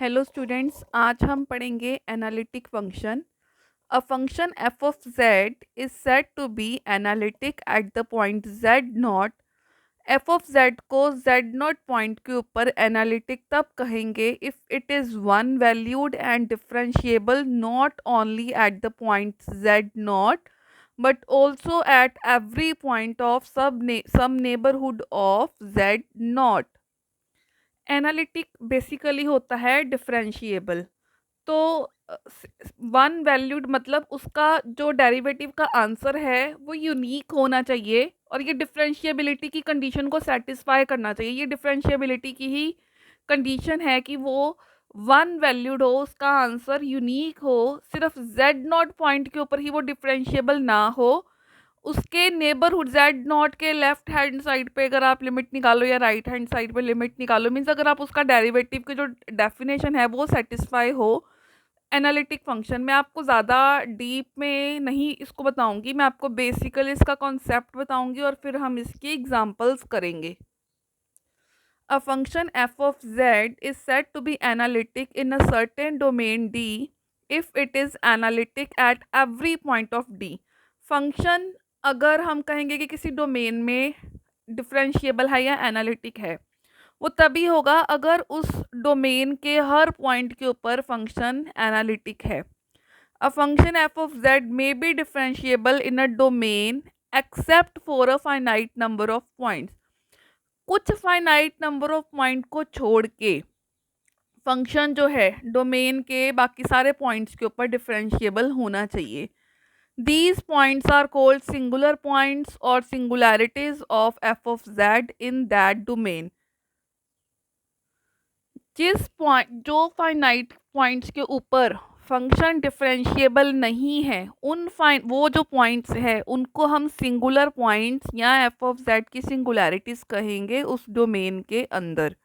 Hello students, आज हम पढ़ेंगे analytic function. A function f of z is said to be analytic at the point z naught. F of z को z naught point के ऊपर analytic तब कहेंगे if it is one valued and differentiable not only at the point z naught but also at every point of some neighborhood of z naught. Analytic basically होता है differentiable. तो one valued मतलब उसका जो derivative का answer है वो unique होना चाहिए और ये डिफरेंशिएबिलिटी की कंडीशन को सेटिस्फाई करना चाहिए। ये डिफरेंशिएबिलिटी की ही कंडीशन है कि वो वन वैल्यूड हो, उसका आंसर यूनिक हो, सिर्फ जेड नॉट पॉइंट के ऊपर ही वो डिफरेंशिएबल ना हो। उसके नेबरहुड जेड नॉट के लेफ्ट हैंड साइड पे अगर आप लिमिट निकालो या राइट हैंड साइड पे लिमिट निकालो, मीन्स अगर आप उसका डेरिवेटिव की जो डेफिनेशन है वो सेटिस्फाई हो एनालिटिक फंक्शन में। आपको ज़्यादा डीप में नहीं इसको बताऊंगी, मैं आपको बेसिकली इसका कॉन्सेप्ट बताऊंगी और फिर हम इसकी एग्जांपल्स करेंगे। A function f of z is said to be analytic in a certain domain D if it is analytic at every point of D. Function अगर हम कहेंगे कि किसी डोमेन में डिफरेंशिएबल है या एनालिटिक है, वो तभी होगा अगर उस डोमेन के हर पॉइंट के ऊपर फंक्शन एनालिटिक है। अ function f of Z may be differentiable in a domain except for a finite number of points. कुछ फाइनाइट नंबर ऑफ पॉइंट को छोड़ के फंक्शन जो है डोमेन के बाकी सारे पॉइंट्स के ऊपर डिफरेंशिएबल होना चाहिए। These points are called singular points or singularities of f of z in that domain। जिस पॉइंट जो फाइनाइट पॉइंट्स के ऊपर फंक्शन डिफरेंशिएबल नहीं है, उन फाइन वो जो पॉइंट्स है उनको हम सिंगुलर पॉइंट्स या एफ ऑफ जेड की सिंगुलैरिटीज कहेंगे उस डोमेन के अंदर।